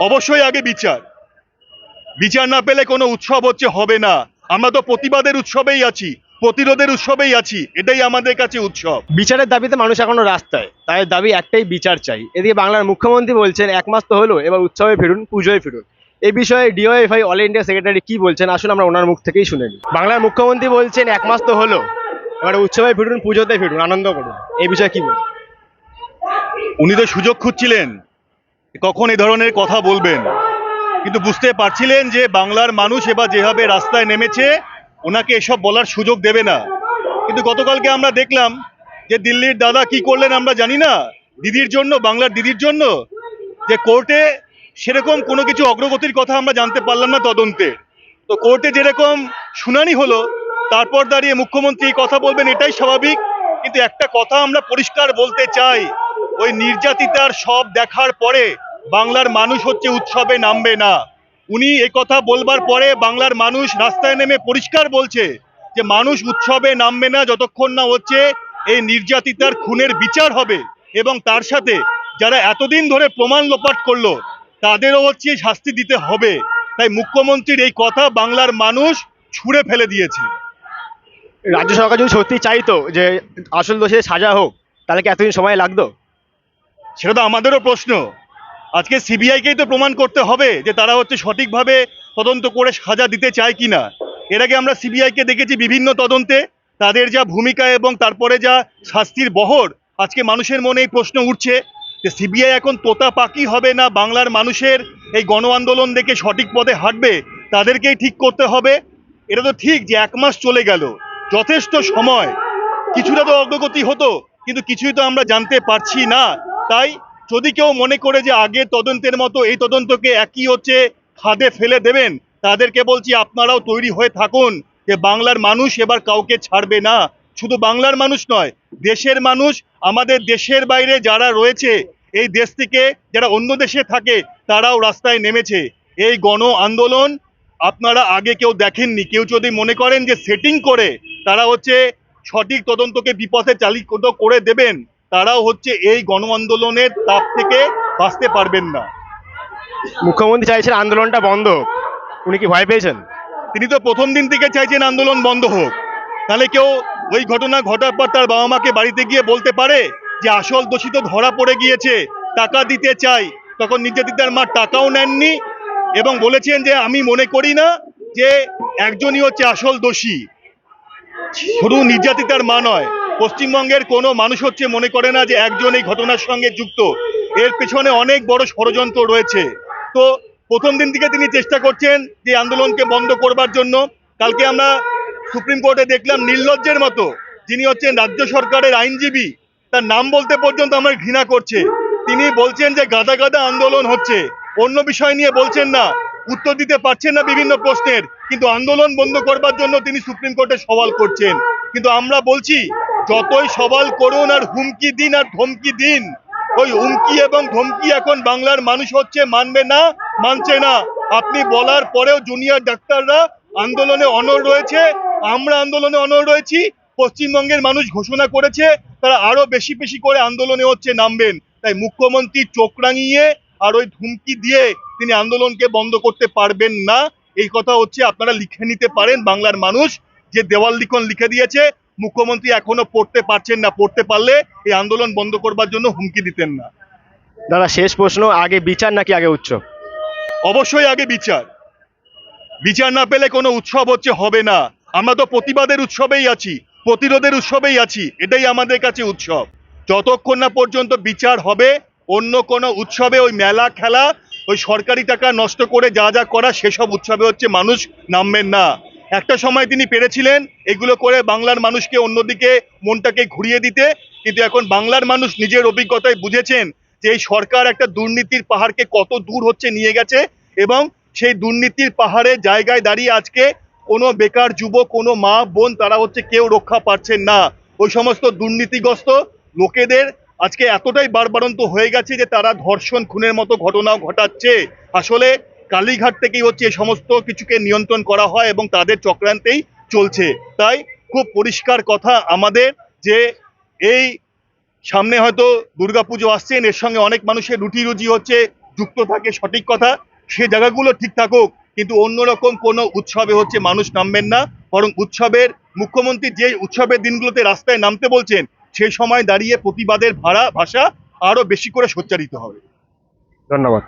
অবশ্যই আগে বিচার। বিচার না পেলে কোনো উৎসব হবে না। আমরা তো প্রতিবাদের উৎসবেই আছি, প্রতিরোধের উৎসবেই আছি, এটাই আমাদের কাছে উৎসব। বিচারের দাবিতে মানুষ এখনো রাস্তায়, তাদের দাবি একটাই, বিচার চাই। এদিকে বাংলার মুখ্যমন্ত্রী বলছেন 1 মাস তো হলো, এবার উৎসবে ফিরুন, পুজোয় ফিরুন। এই বিষয়ে ডিওএফআই অল ইন্ডিয়া সেক্রেটারি কি বলছেন, আসুন আমরা ওনার মুখ থেকেই শুনে নিই। বাংলার মুখ্যমন্ত্রী বলছেন 1 মাস তো হলো, এবার উৎসবে ফিরুন, পুজোতে ফিরুন, আনন্দ করুন। এই বিষয়ে কি বলুন? উনি তো সুযোগ খুঁজছিলেন কখন এই ধরনের কথা বলবেন, কিন্তু বুঝতে পারছিলেন যে বাংলার মানুষ এবার যেভাবে রাস্তায় নেমেছে ওনাকে এসব বলার সুযোগ দেবে না। কিন্তু গতকালকে আমরা দেখলাম যে দিল্লির দাদা কি করলেন আমরা জানি না, দিদির জন্য, বাংলার দিদির জন্য, যে কোর্টে সেরকম কোনো কিছু অগ্রগতির কথা আমরা জানতে পারলাম না তদন্তে। তো কোর্টে যেরকম শুনানি হলো, তারপর দাঁড়িয়ে মুখ্যমন্ত্রী কথা বলবেন, এটাই স্বাভাবিক। কিন্তু একটা কথা আমরা পরিষ্কার বলতে চাই, ওই নির্যাতিতার সব দেখার পরে বাংলার মানুষ উৎসবে নামবে না। উনি এই কথা বলবার পরে বাংলার মানুষ রাস্তায় নেমে পরিষ্কার বলছে যে মানুষ উৎসবে নামবে না যতক্ষণ না এই নির্যাতিতার খুনের বিচার হবে, এবং তার সাথে যারা এতদিন ধরে প্রমাণ লোপাট করলো তাদেরও শাস্তি দিতে হবে। তাই মুখ্যমন্ত্রীর এই কথা বাংলার মানুষ ছুঁড়ে ফেলে দিয়েছে। রাজ্য সরকার যদি সত্যি চাইতো যে আসল দোষীদের সাজা হোক, তাহলে কি এতদিন সময় লাগতো? সেটা তো আমাদেরও প্রশ্ন। আজকে সিবিআইকেই তো প্রমাণ করতে হবে যে তারা সঠিকভাবে তদন্ত করে সাজা দিতে চায় কিনা। এর আগে আমরা সিবিআইকে দেখেছি বিভিন্ন তদন্তে, তাদের যা ভূমিকা এবং তারপরে যা শাস্তির বহর, আজকে মানুষের মনে এই প্রশ্ন উঠছে যে সিবিআই এখন তোতা পাখি হবে না বাংলার মানুষের এই গণ আন্দোলন দেখে সঠিক পথে হাঁটবে, তাদেরকেই ঠিক করতে হবে। এটা তো ঠিক যে 1 মাস চলে গেল, যথেষ্ট সময়, কিছুটা তো অগ্রগতি হতো, কিন্তু কিছুই তো আমরা জানতে পারছি না। তাই যদি কেউ মনে করে যে আগে তদন্তের মতো এই তদন্তকে একই খাদে ফেলে দেবেন, তাদেরকে বলছি আপনারাও তৈরি হয়ে থাকুন যে বাংলার মানুষ এবার কাউকে ছাড়বে না। শুধু বাংলার মানুষ নয়, দেশের মানুষ, আমাদের দেশের বাইরে যারা রয়েছে, এই দেশ থেকে যারা অন্য দেশে থাকে, তারাও রাস্তায় নেমেছে। এই গণ আন্দোলন আপনারা আগে কেউ দেখেননি। কেউ যদি মনে করেন যে সেটিং করে তারা সঠিক তদন্তকে বিপথে চালিত করে দেবেন, তারাও এই গণ আন্দোলনের তাপ থেকে বাঁচতে পারবেন না। মুখ্যমন্ত্রী চাইছেন আন্দোলনটা বন্ধ হোক, উনি কি ভয় পেয়েছেন? তিনি তো প্রথম দিন থেকে চাইছেন আন্দোলন বন্ধ হোক। তাহলে কেউ ওই ঘটনা ঘটার পর তার বাবা মাকে বাড়িতে গিয়ে বলতে পারে যে আসল দোষী তো ধরা পড়ে গিয়েছে, টাকা দিতে চাই? তখন নির্যাতিতার মা টাকাও নেননি এবং বলেছেন যে আমি মনে করি না যে একজনই আসল দোষী। শুধু নির্যাতিতার মা নয়, পশ্চিমবঙ্গের কোনো মানুষ মনে করে না যে একজন এই ঘটনার সঙ্গে যুক্ত। এর পেছনে অনেক বড় ষড়যন্ত্র রয়েছে। তো প্রথম দিন থেকে তিনি চেষ্টা করছেন যে আন্দোলনকে বন্ধ করবার জন্য। কালকে আমরা সুপ্রিম কোর্টে দেখলাম নির্লজ্জের মতো যিনি রাজ্য সরকারের আইনজীবী, তার নাম বলতে পর্যন্ত আমার ঘৃণা করছে। তিনি বলছেন যে গাদা গাদা আন্দোলন হচ্ছে, অন্য বিষয় নিয়ে বলছেন না, উত্তর দিতে পারছেন না বিভিন্ন প্রশ্নের, কিন্তু আন্দোলন বন্ধ করবার জন্য তিনি সুপ্রিম কোর্টে সওয়াল করছেন। কিন্তু আমরা বলছি, যতই সওয়াল করুন আর হুমকি দিন আর ধমকি দিন, ওই হুমকি এবং ধমকি এখন বাংলার মানুষ মানবে না, মানছে না। আপনি বলার পরেও জুনিয়র ডাক্তাররা আন্দোলনে অনড় রয়েছে, আমরা আন্দোলনে অনড় রয়েছি। পশ্চিমবঙ্গের মানুষ ঘোষণা করেছে তারা আরো বেশি বেশি করে আন্দোলনে নামবেন। তাই মুখ্যমন্ত্রী চোখ রাঙিয়ে আর ওই ধমকি দিয়ে তিনি আন্দোলনকে বন্ধ করতে পারবেন না। এই কথা আপনারা লিখে নিতে পারেন। বাংলার মানুষ যে দেওয়াল লিখন লিখে দিয়েছে, মুখ্যমন্ত্রী এখনো পড়তে পারছেন না। পড়তে পারলে এই আন্দোলন বন্ধ করবার জন্য হুমকি দিতেন না। দাদা, শেষ প্রশ্ন, আগে বিচার নাকি আগে উৎসব? অবশ্যই আগে বিচার। বিচার না পেলে কোনো উৎসব হবে না। আমরা তো প্রতিবাদের উৎসবেই আছি, প্রতিরোধের উৎসবেই আছি, এটাই আমাদের কাছে উৎসব। যতক্ষণ না পর্যন্ত বিচার হবে, অন্য কোনো উৎসবে ওই মেলা খেলা, ওই সরকারি টাকা নষ্ট করে যা যা করা, সেসব উৎসবে মানুষ নামবেন না। একটা সময় তিনি পেরেছিলেন এগুলো করে বাংলার মানুষকে অন্যদিকে মনটাকে ঘুরিয়ে দিতে, কিন্তু এখন বাংলার মানুষ নিজের অভিজ্ঞতায় বুঝেছেন যে এই সরকার একটা দুর্নীতির পাহাড়কে কত দূর নিয়ে গেছে, এবং সেই দুর্নীতির পাহাড়ে জায়গায় দাঁড়িয়ে আজকে কোনো বেকার যুবক, কোনো মা বোন, তারা কেউ রক্ষা পাচ্ছেন না। ওই সমস্ত দুর্নীতিগ্রস্ত লোকেদের আজকে এতটাই বাড়বাড়ন্ত হয়ে গেছে যে তারা ধর্ষণ, খুনের মতো ঘটনাও ঘটাচ্ছে। আসলে কালীঘাট থেকেই এই সমস্ত কিছুকে নিয়ন্ত্রণ করা হয় এবং তাদের চক্রান্তেই চলছে। তাই খুব পরিষ্কার কথা আমাদের যে এই সামনে হয়তো দুর্গাপুজো আসছেন, এর সঙ্গে অনেক মানুষের রুটি রুজি যুক্ত থাকে, সঠিক কথা, সে জায়গাগুলো ঠিক থাকুক, কিন্তু অন্যরকম কোনো উৎসবে হচ্ছে মানুষ নামবেন না। বরং উৎসবের, মুখ্যমন্ত্রী যে উৎসবের দিনগুলোতে রাস্তায় নামতে বলছেন সেই সময় দাঁড়িয়ে প্রতিবাদের ভাষা আরো বেশি করে সোচ্চারিত হবে। ধন্যবাদ।